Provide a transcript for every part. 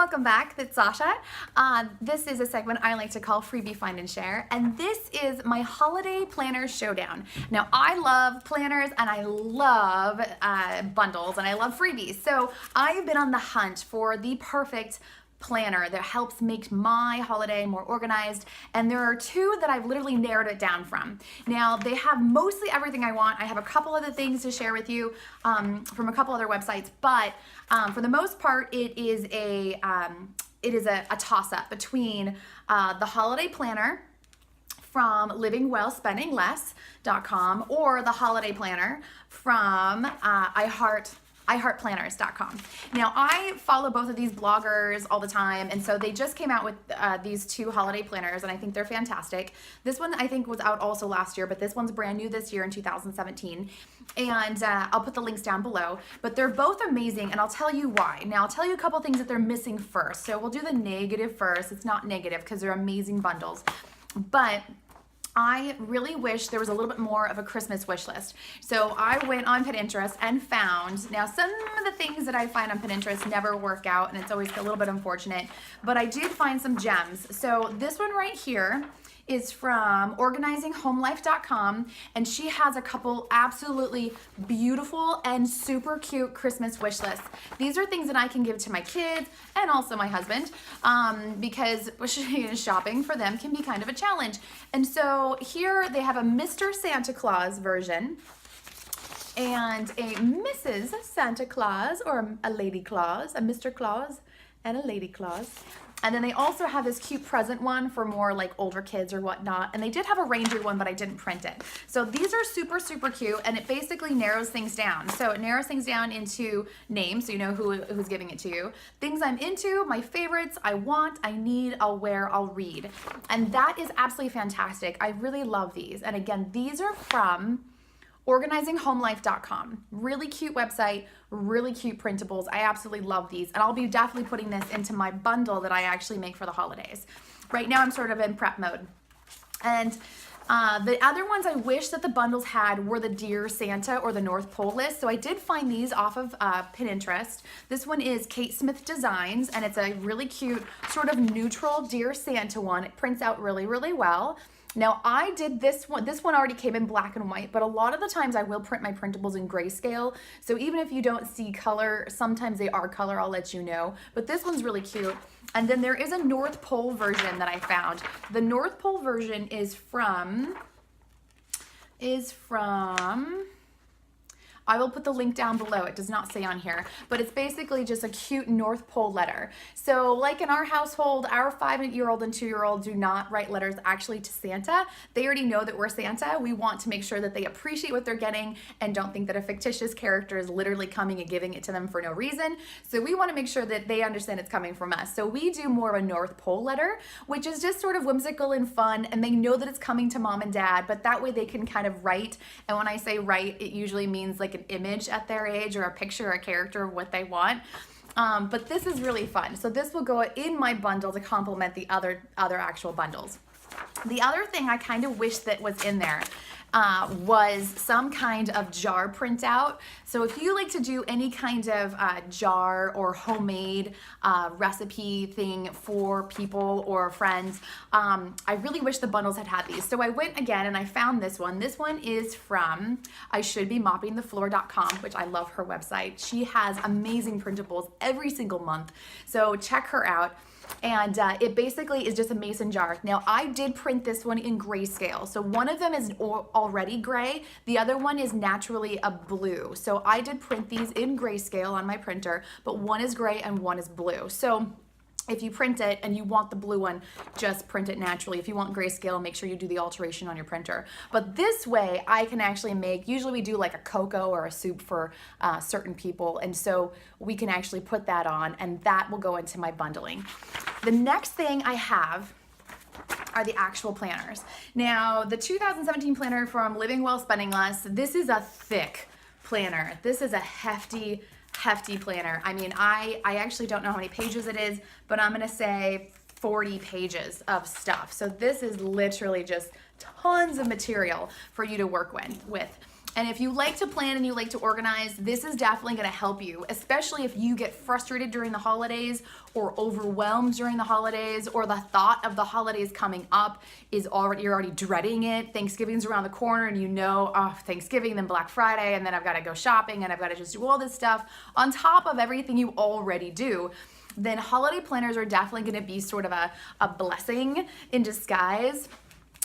welcome back. It's Sasha. This is a segment I like to call Freebie Find and Share, and this is my holiday planner showdown. Now, I love planners and I love bundles and I love freebies, so I've been on the hunt for the perfect planner that helps make my holiday more organized, and there are two that I've literally narrowed it down from. Now, they have mostly everything I want. I have a couple other things to share with you from a couple other websites, but for the most part, it is a toss-up between the holiday planner from livingwellspendingless.com or the holiday planner from iHeartPlanners.com. Now, I follow both of these bloggers all the time, and so they just came out with these two holiday planners, and I think they're fantastic. This one I think was out also last year, but this one's brand new this year in 2017, and I'll put the links down below, but they're both amazing, and I'll tell you why. Now, I'll tell you a couple things that they're missing first. So we'll do the negative first. It's not negative because they're amazing bundles, but I really wish there was a little bit more of a Christmas wish list. So I went on Pinterest and found, now some of the things that I find on Pinterest never work out, and it's always a little bit unfortunate, but I did find some gems. So this one right here is from organizinghomelife.com, and she has a couple absolutely beautiful and super cute Christmas wish lists. These are things that I can give to my kids and also my husband, because shopping for them can be kind of a challenge. And so here they have a Mr. Santa Claus version and a Mrs. Santa Claus, or a Lady Claus, a Mr. Claus and a Lady Claus. And then they also have this cute present one for more like older kids or whatnot. And they did have a Ranger one, but I didn't print it. So these are super, super cute, and it basically narrows things down. So it narrows things down into names, so you know who's giving it to you. Things I'm into, my favorites, I want, I need, I'll wear, I'll read. And that is absolutely fantastic. I really love these. And again, these are from organizinghomelife.com. Really cute website, really cute printables. I absolutely love these, and I'll be definitely putting this into my bundle that I actually make for the holidays. Right now I'm sort of in prep mode. And the other ones I wish that the bundles had were the Dear Santa or the North Pole list. So I did find these off of Pinterest. This one is Kate Smith Designs, and it's a really cute sort of neutral Dear Santa one. It prints out really, really well. Now, I did this one already came in black and white, but a lot of the times I will print my printables in grayscale. So even if you don't see color, sometimes they are color, I'll let you know. But this one's really cute. And then there is a North Pole version that I found. The North Pole version is from, I will put the link down below. It does not say on here, but it's basically just a cute North Pole letter. So like in our household, our 5-year-old and 2-year-old do not write letters actually to Santa. They already know that we're Santa. We want to make sure that they appreciate what they're getting and don't think that a fictitious character is literally coming and giving it to them for no reason. So we want to make sure that they understand it's coming from us. So we do more of a North Pole letter, which is just sort of whimsical and fun, and they know that it's coming to mom and dad, but that way they can kind of write. And when I say write, it usually means like an image at their age or a picture or a character of what they want. But this is really fun. So this will go in my bundle to complement the other actual bundles. The other thing I kind of wish that was in there was some kind of jar printout. So if you like to do any kind of jar or homemade recipe thing for people or friends, I really wish the bundles had these. So I went again and I found this one. This one is from IShouldBeMoppingTheFloor.com, which I love her website. She has amazing printables every single month. So check her out. And it basically is just a mason jar. Now, I did print this one in grayscale. So one of them is already gray. The other one is naturally a blue. So I did print these in grayscale on my printer, but one is gray and one is blue. So if you print it and you want the blue one, just print it naturally. If you want grayscale, make sure you do the alteration on your printer. But this way, I can actually make, usually we do like a cocoa or a soup for certain people, and so we can actually put that on, and that will go into my bundling. The next thing I have are the actual planners. Now, the 2017 planner from Living Well Spending Less, this is a thick planner. This is a hefty planner. I mean, I actually don't know how many pages it is, but I'm gonna say 40 pages of stuff. So this is literally just tons of material for you to work with. And if you like to plan and you like to organize, this is definitely going to help you, especially if you get frustrated during the holidays or overwhelmed during the holidays, or the thought of the holidays coming up is already, you're already dreading it. Thanksgiving's around the corner and you know, oh, Thanksgiving, then Black Friday, and then I've got to go shopping and I've got to just do all this stuff on top of everything you already do. Then holiday planners are definitely going to be sort of a blessing in disguise.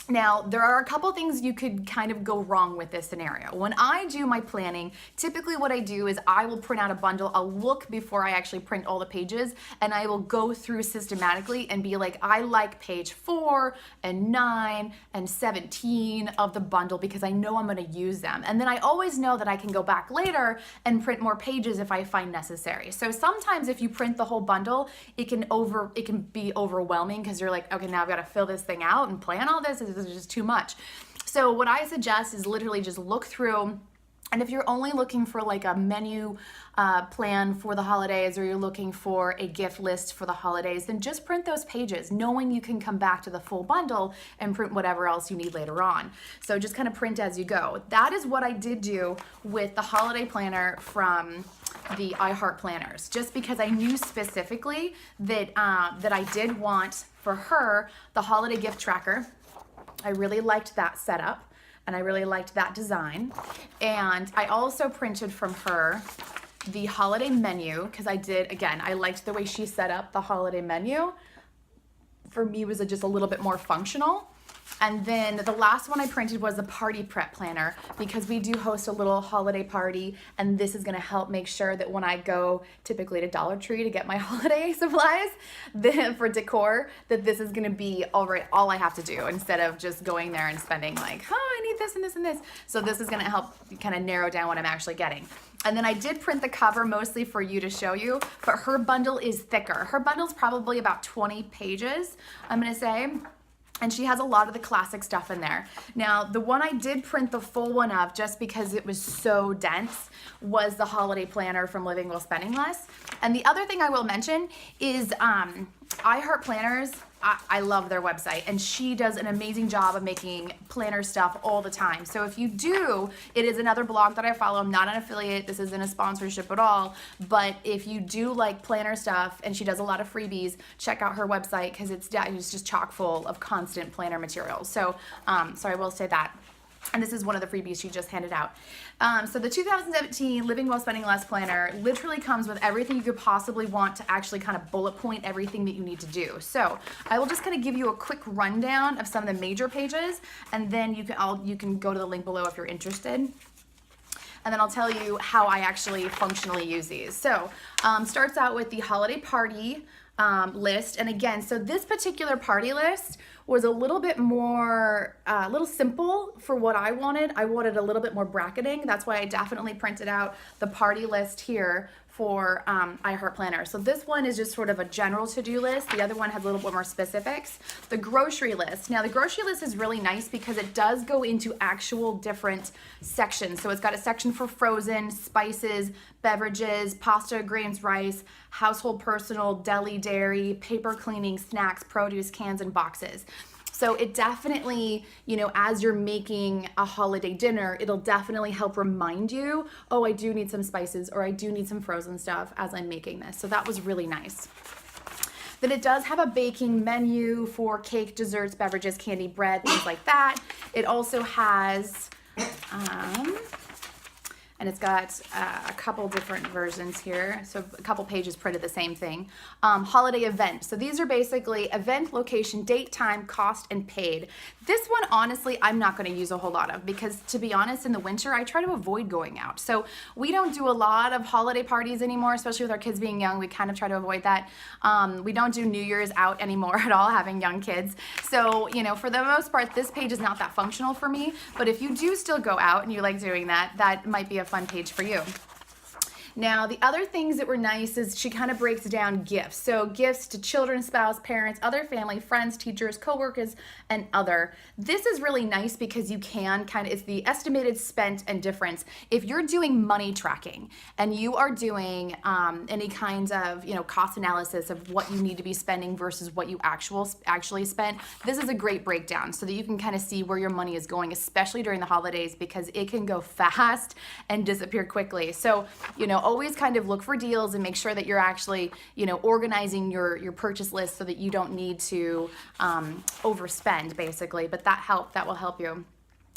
Now, there are a couple things you could kind of go wrong with this scenario. When I do my planning, typically what I do is I will print out a bundle. I'll look before I actually print all the pages, and I will go through systematically and be like, I like page 4 and 9 and 17 of the bundle because I know I'm going to use them. And then I always know that I can go back later and print more pages if I find necessary. So sometimes if you print the whole bundle, it can be overwhelming because you're like, okay, now I've got to fill this thing out and plan all this. This is just too much. So what I suggest is literally just look through, and if you're only looking for like a menu plan for the holidays, or you're looking for a gift list for the holidays, then just print those pages, knowing you can come back to the full bundle and print whatever else you need later on. So just kind of print as you go. That is what I did do with the holiday planner from the iHeart planners, just because I knew specifically that I did want for her the holiday gift tracker. I really liked that setup and I really liked that design. And I also printed from her the holiday menu because I liked the way she set up the holiday menu. For me, it was just a little bit more functional. And then the last one I printed was the party prep planner, because we do host a little holiday party, and this is going to help make sure that when I go typically to Dollar Tree to get my holiday supplies for decor, that this is going to be all I have to do, instead of just going there and spending like, oh, I need this and this and this. So this is going to help kind of narrow down what I'm actually getting. And then I did print the cover mostly for you to show you, but her bundle is thicker. Her bundle's probably about 20 pages, I'm going to say. And she has a lot of the classic stuff in there. Now, the one I did print the full one of, just because it was so dense, was the holiday planner from Living Well Spending Less. And the other thing I will mention is iHeart Planners. I love their website, and she does an amazing job of making planner stuff all the time. So if you do, it is another blog that I follow. I'm not an affiliate. This isn't a sponsorship at all. But if you do like planner stuff, and she does a lot of freebies, check out her website, because it's just chock full of constant planner materials. So I will say that. And this is one of the freebies she just handed out. So the 2017 Living Well Spending Less planner literally comes with everything you could possibly want to actually kind of bullet point everything that you need to do. So I will just kind of give you a quick rundown of some of the major pages, and then you can go to the link below if you're interested. And then I'll tell you how I actually functionally use these. So starts out with the holiday party list. And again, so this particular party list was a little bit more, a little simple for what I wanted. I wanted a little bit more bracketing. That's why I definitely printed out the party list here for iHeart Planner. So this one is just sort of a general to-do list. The other one has a little bit more specifics. The grocery list. Now the grocery list is really nice because it does go into actual different sections. So it's got a section for frozen, spices, beverages, pasta, grains, rice, household personal, deli, dairy, paper cleaning, snacks, produce, cans, and boxes. So it definitely, as you're making a holiday dinner, it'll definitely help remind you, oh, I do need some spices, or I do need some frozen stuff as I'm making this. So that was really nice. Then it does have a baking menu for cake, desserts, beverages, candy, bread, things like that. It also has, and it's got a couple different versions here. So a couple pages printed the same thing. Holiday event. So these are basically event, location, date, time, cost, and paid. This one, honestly, I'm not going to use a whole lot of, because to be honest, in the winter, I try to avoid going out. So we don't do a lot of holiday parties anymore, especially with our kids being young. We kind of try to avoid that. We don't do New Year's out anymore at all, having young kids. So, for the most part, this page is not that functional for me. But if you do still go out and you like doing that, that might be a fun page for you. Now, the other things that were nice is she kind of breaks down gifts. So gifts to children, spouse, parents, other family, friends, teachers, coworkers, and other. This is really nice because you can kind of, it's the estimated spent and difference. If you're doing money tracking and you are doing any kinds of, cost analysis of what you need to be spending versus what you actually spent, this is a great breakdown so that you can kind of see where your money is going, especially during the holidays, because it can go fast and disappear quickly. So, always kind of look for deals and make sure that you're actually, organizing your purchase list so that you don't need to overspend, basically. But that will help you.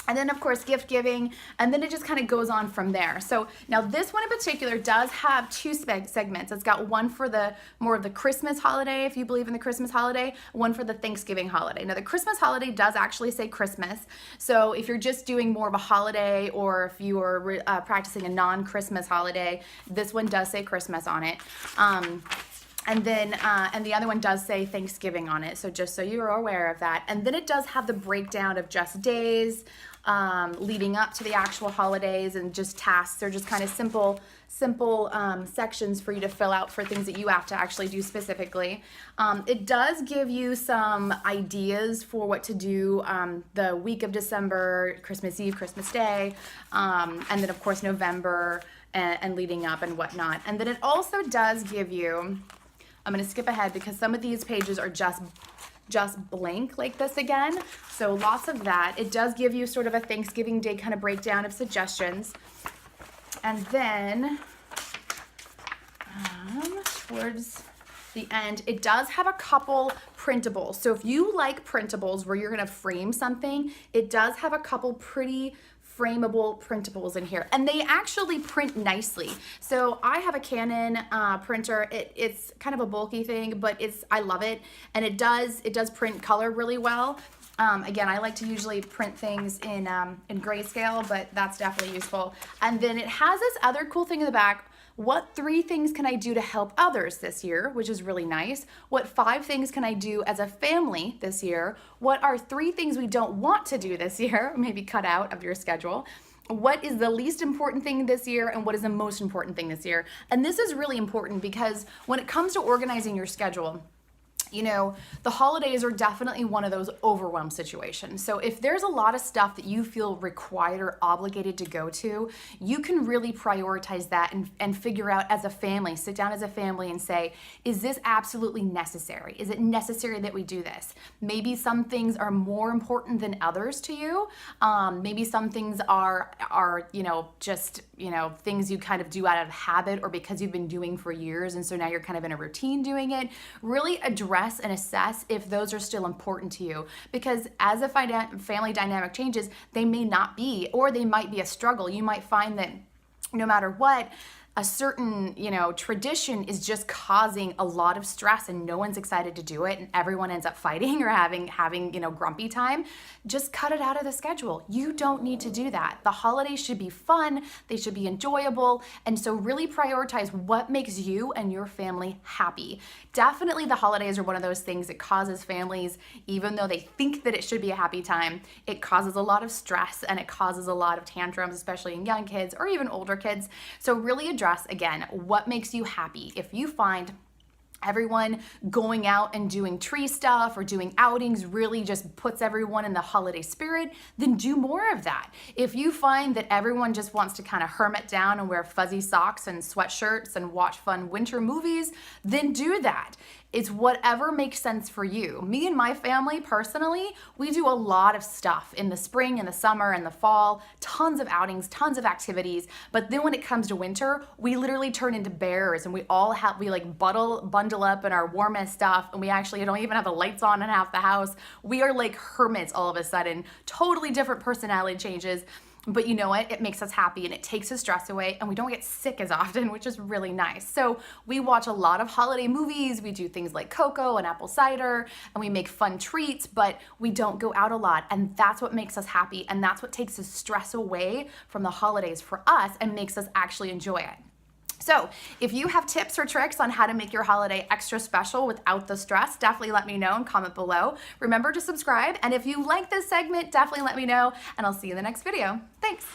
And then, of course, gift giving, and then it just kind of goes on from there. So now this one in particular does have two segments. It's got one for the more of the Christmas holiday, if you believe in the Christmas holiday, one for the Thanksgiving holiday. Now, the Christmas holiday does actually say Christmas. So if you're just doing more of a holiday, or if you are practicing a non-Christmas holiday, this one does say Christmas on it. And then, and the other one does say Thanksgiving on it, so just so you're aware of that. And then it does have the breakdown of just days leading up to the actual holidays, and just tasks. They're just kind of simple sections for you to fill out for things that you have to actually do specifically. It does give you some ideas for what to do the week of December, Christmas Eve, Christmas Day, and then of course November and leading up and whatnot. And then it also does give you, I'm going to skip ahead because some of these pages are just blank like this again. So lots of that. It does give you sort of a Thanksgiving Day kind of breakdown of suggestions. And then towards the end, it does have a couple printables. So if you like printables where you're going to frame something, it does have a couple pretty frameable printables in here, and they actually print nicely. So I have a Canon printer. It's kind of a bulky thing, but I love it, and it does print color really well. Again, I like to usually print things in grayscale, but that's definitely useful. And then it has this other cool thing in the back. What 3 things can I do to help others this year, which is really nice. What 5 things can I do as a family this year? What are 3 things we don't want to do this year, maybe cut out of your schedule? What is the least important thing this year, and what is the most important thing this year? And this is really important because when it comes to organizing your schedule, the holidays are definitely one of those overwhelmed situations. So if there's a lot of stuff that you feel required or obligated to go to, you can really prioritize that and figure out as a family, sit down as a family and say, is this absolutely necessary? Is it necessary that we do this? Maybe some things are more important than others to you. Maybe some things are just things you kind of do out of habit or because you've been doing for years, and so now you're kind of in a routine doing it. Really address and assess if those are still important to you, because as a family dynamic changes, they may not be, or they might be a struggle. You might find that no matter what, a certain, tradition is just causing a lot of stress and no one's excited to do it, and everyone ends up fighting or having grumpy time. Just cut it out of the schedule. You don't need to do that. The holidays should be fun. They should be enjoyable. And so really prioritize what makes you and your family happy. Definitely the holidays are one of those things that causes families, even though they think that it should be a happy time, it causes a lot of stress and it causes a lot of tantrums, especially in young kids or even older kids. So really address, again, what makes you happy. If you find everyone going out and doing tree stuff or doing outings really just puts everyone in the holiday spirit, then do more of that. If you find that everyone just wants to kind of hermit down and wear fuzzy socks and sweatshirts and watch fun winter movies, then do that. It's whatever makes sense for you. Me and my family, personally, we do a lot of stuff in the spring and the summer and the fall, tons of outings, tons of activities. But then when it comes to winter, we literally turn into bears, and we bundle up in our warmest stuff, and we actually don't even have the lights on in half the house. We are like hermits all of a sudden, totally different personality changes. But you know what? It makes us happy and it takes the stress away, and we don't get sick as often, which is really nice. So we watch a lot of holiday movies. We do things like cocoa and apple cider, and we make fun treats, but we don't go out a lot. And that's what makes us happy. And that's what takes the stress away from the holidays for us and makes us actually enjoy it. So if you have tips or tricks on how to make your holiday extra special without the stress, definitely let me know and comment below. Remember to subscribe. And if you like this segment, definitely let me know, and I'll see you in the next video. Thanks.